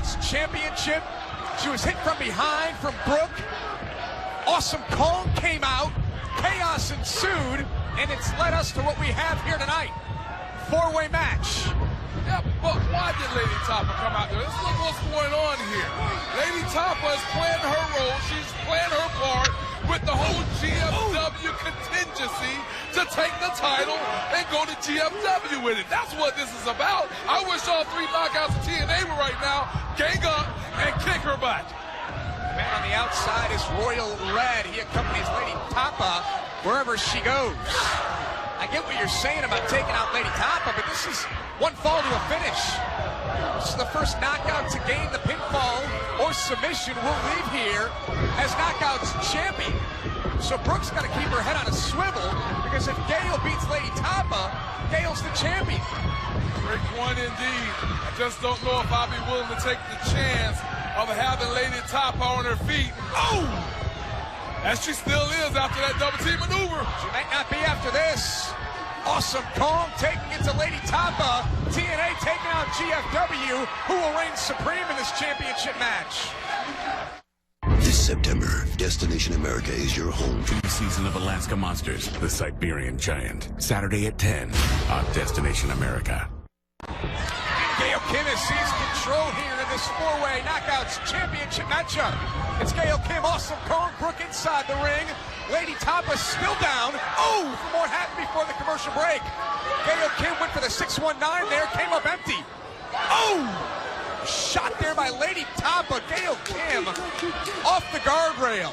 Knockouts Championship. She was hit from behind from Brooke. Awesome Kong came out. Chaos ensued, and it's led us to what we have here tonight. Four-way match. Yeah, but why did Lei'd Tapa come out there? Let's look what's going on here. Lei'd Tapa is playing her role. She's playing her part with the whole GFW contingency to take the title and go to GFW with it. That's what this is about. I wish all three knockouts of TNA were right now. Gang up and kick her butt. Man on the outside is Royal Red. He accompanies Lei'd Tapa wherever she goes. I get what you're saying about taking out Lei'd Tapa, but this is one fall to a finish. This is the first knockout to gain the pinfall or submission. Will leave here as Knockouts champion. So Brooke's got to keep her head on a swivel, because if Gail beats Lei'd Tapa, Gail's the champion. Great point indeed. I just don't know if I'll be willing to take the chance of having Lei'd Tapa on her feet. Oh! As she still is after that double team maneuver. She might not be after this. Awesome Kong taking it to Lei'd Tapa. TNA taking out GFW, who will reign supreme in this championship match. This September, Destination America is your home New season of Alaska Monsters, the Siberian Giant. Saturday at 10 on Destination America. Gail Kim has seized control here in this four-way Knockouts Championship matchup. It's Gail Kim, Awesome Kong, Brooke inside the ring. Lei'd Tapa still down. Oh, for more happened before the commercial break. Gail Kim went for the 619 there, came up empty. Oh! Shot there by Lei'd Tapa. Gail Kim off the guardrail.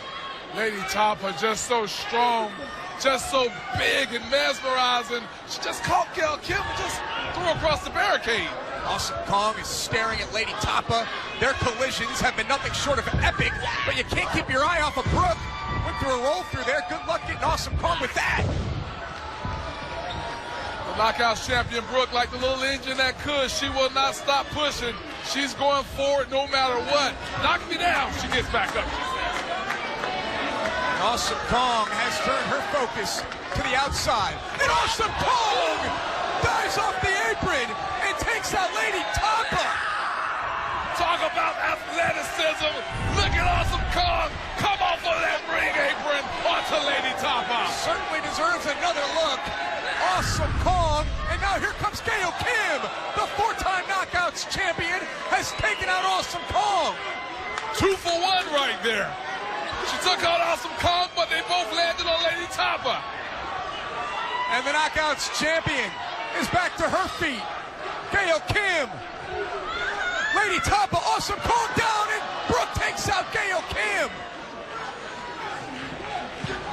Lei'd Tapa just so strong, just so big and mesmerizing. She just caught Gail Kim and just threw across the barricade. Awesome Kong is staring at Lei'd Tapa. Their collisions have been nothing short of epic, but you can't keep your eye off of Brooke. Went through a roll through there. Good luck getting Awesome Kong with that. The Knockouts champion Brooke, like the little engine that could, she will not stop pushing. She's going forward no matter what. Knock me down, she gets back up, she says. And Awesome Kong has turned her focus to the outside. And Awesome Kong dives off the apron and takes out Lei'd Tapa. Talk about athleticism. Look at Awesome Kong come off of that ring apron onto Lei'd Tapa. Certainly deserves another look. Awesome Kong. And now here comes Gail Kim. The four-time Knockouts champion has taken out Awesome Kong. 2 for 1 right there. She took out Awesome Kong, but they both landed on Lei'd Tapa. And the Knockouts champion is back to her feet. Gail Kim. Lei'd Tapa, Awesome Kong down, and Brooke takes out Gail Kim.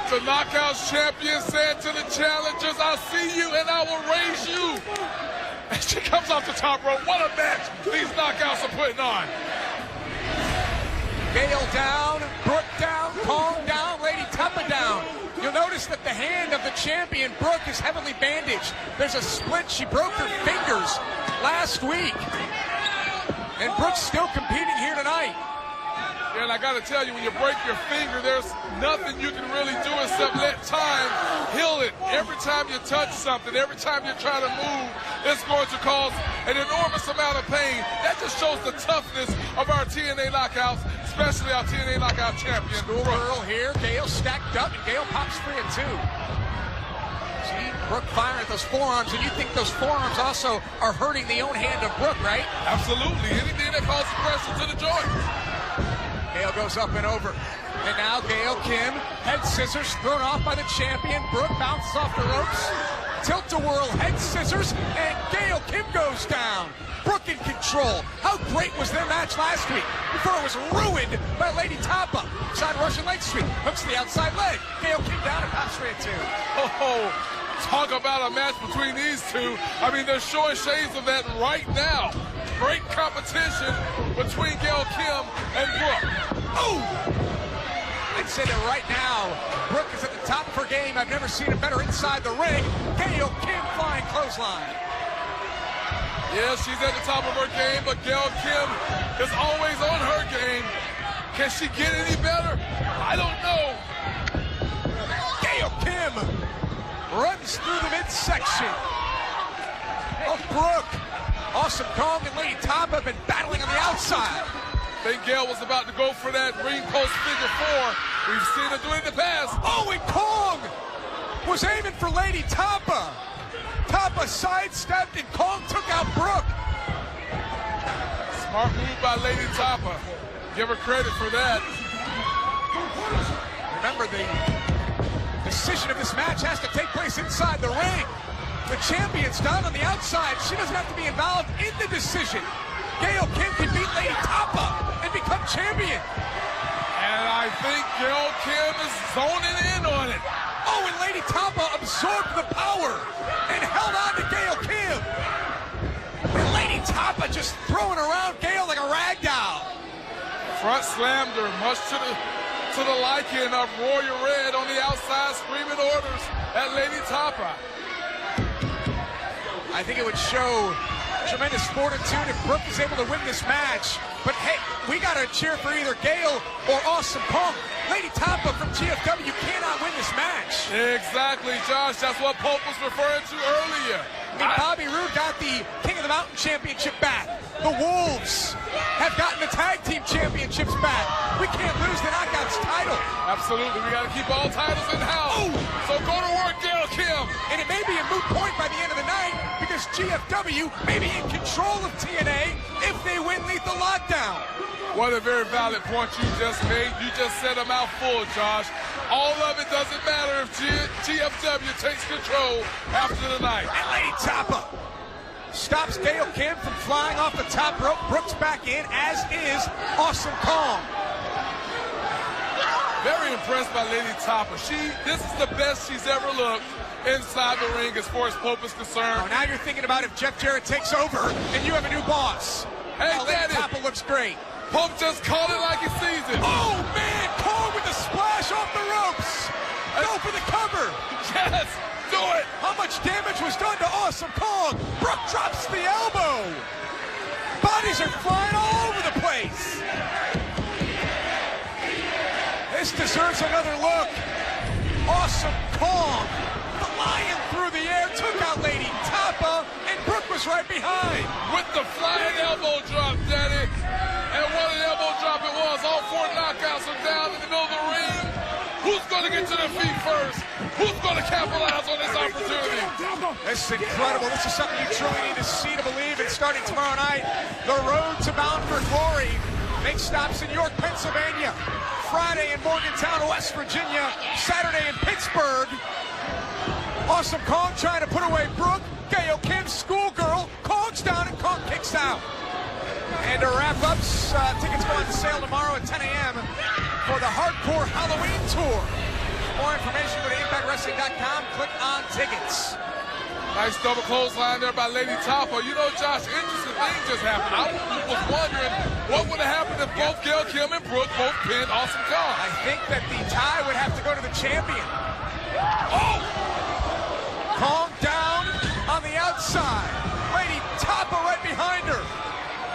The Knockouts champion said to the challengers, I'll see you and I will raise you. And she comes off the top rope. What a match these Knockouts are putting on. Gail down, Brooke down, Kong down, Lei'd Tapa down. You'll notice that the hand of the champion, Brooke, is heavily bandaged. There's a split. She broke her fingers last week. And Brooke's still competing here tonight. Yeah, and I got to tell you, when you break your finger, there's nothing you can really do except let time heal it. Every time you touch something, every time you try to move, it's going to cause an enormous amount of pain. That just shows the toughness of our TNA Knockouts, especially our TNA Knockout champion. Schoolgirl here. Gail stacked up, and Gail pops free at 2. See Brooke firing at those forearms, and you think those forearms also are hurting the own hand of Brooke, right? Absolutely. Anything that causes pressure to the joint. Gail goes up and over. And now Gail Kim, head scissors thrown off by the champion. Brooke bounces off the ropes. Tilt-a-whirl head scissors, and Gail Kim goes down. Brooke in control. How great was their match last week before it was ruined by Lei'd Tapa? Side Russian leg sweep, hooks to the outside leg. Gail Kim down and pops straight 2. Oh, talk about a match between these two. I mean, they're showing shades of that right now. Great competition between Gail Kim and Brooke. Oh! I'd say that right now, Brooke is at the top of her game. I've never seen her better inside the ring. Gail Kim flying clothesline. Yeah, she's at the top of her game, but Gail Kim is always on her game. Can she get any better? I don't know. Gail Kim runs through the midsection of Brooke. Awesome Kong and Lei'd Tapa have been battling on the outside. outside. I think Gail was about to go for that ring post figure 4. We've seen her do it in the past. Oh, and Kong was aiming for Lady Tapa. Tapa sidestepped and Kong took out Brooke. Smart move by Lady Tapa. Give her credit for that. Remember, the decision of this match has to take place inside the ring. The champion's down on the outside. She doesn't have to be involved in the decision. Gail Kim can beat Lady Tapa and become champion. And I think Gail Kim is zoning in on it. Oh, and Lady Tapa absorbed the power and held on to Gail Kim. And Lady Tapa just throwing around Gail like a rag doll. Front slammed her, much to the liking of Royal Red on the outside, screaming orders at Lady Tapa. I think it would show tremendous fortitude if Brooke is able to win this match. But hey, we gotta cheer for either Gail or Awesome Kong. Lady Tapa from GFW cannot win this match. Exactly, Josh. That's what Pope was referring to earlier. And Bobby Roode got the King of the Mountain Championship back. The Wolves have gotten the Tag Team Championships back. We can't lose the Knockouts title. Absolutely. We got to keep all titles in-house. Oh! So go to work, Gail Kim. And it may be a moot point by the end of the night because GFW may be in control of TNA if they win Lethal Lockdown. What a very valid point you just made. You just said a mouthful, Josh. All of it doesn't matter if GFW takes control after the night. And Lady Tapa stops Gail Kim from flying off the top rope. Brooke's back in, as is Awesome Kong. Very impressed by Lady Tapa. This is the best she's ever looked inside the ring as far as Pope is concerned. Oh, now you're thinking about if Jeff Jarrett takes over and you have a new boss. Hey, Lady Tapa looks great. Pope just called it like he sees it. Oh, man, Kong with the splash off the ropes. Go for the cover. Yes, do it. How much damage was done to Awesome Kong? Brooke drops the elbow. Bodies are flying all over the place. This deserves another look. Awesome Kong flying through the air, took out Lady Tapa, and Brooke was right behind. With the flying elbow drop, Daddy. And what an elbow drop it was. All 4 knockouts are down in the middle of the ring. Who's going to get to their feet first? Who's going to capitalize on this opportunity? This is incredible. This is something you truly need to see to believe. And starting tomorrow night, the road to Bound for Glory makes stops in York, Pennsylvania. Friday in Morgantown, West Virginia. Saturday in Pittsburgh. Awesome Kong trying to put away Brooke. Gail Kim, schoolgirl. Kong's down and Kong kicks out. And to wrap up, tickets go on sale tomorrow at 10 a.m. for the Hardcore Halloween Tour. For more information, go to ImpactWrestling.com, click on tickets. Nice double clothesline there by Lady Tapa. You know, Josh, interesting thing just happened. I was wondering what would have happened if both Gail Kim and Brooke both pinned Awesome Kong. I think that the tie would have to go to the champion. Oh! Kong down on the outside. Lady Tapa right behind her.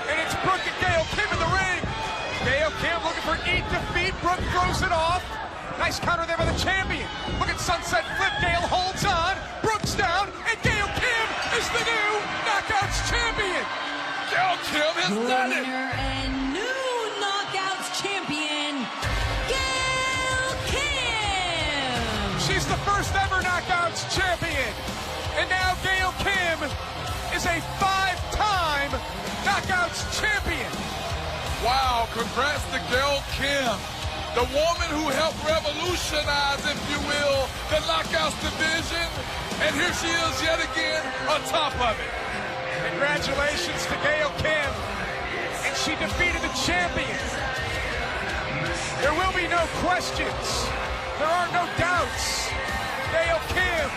And it's Brooke and Gail Kim in the ring. Gail Kim looking for eat defeat. Brooke throws it off. Nice counter there by the champion. Look at Sunset Flip. Gail holds on. Brooke's down. And Gail Kim is the new Knockouts champion. Gail Kim has done it. Winner and new Knockouts champion, Gail Kim. She's the first ever Knockouts champion. And now Gail Kim is a 5-time Knockouts champion. Wow, congrats to Gail Kim, the woman who helped revolutionize, if you will, the Knockouts division. And here she is yet again on top of it. Congratulations to Gail Kim. And she defeated the champion. There will be no questions. There are no doubts. Gail Kim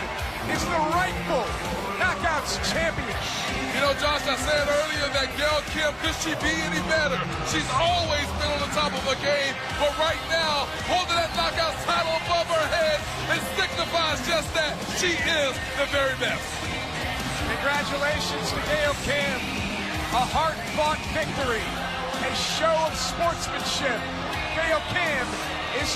is the rightful Knockouts champion. You know, Josh, I said earlier that Gail Kim, could she be any better? She's always been on the top of her game, but right now, holding that Knockouts title above her head, it signifies just that she is the very best. Congratulations to Gail Kim. A hard-fought victory, a show of sportsmanship. Gail Kim is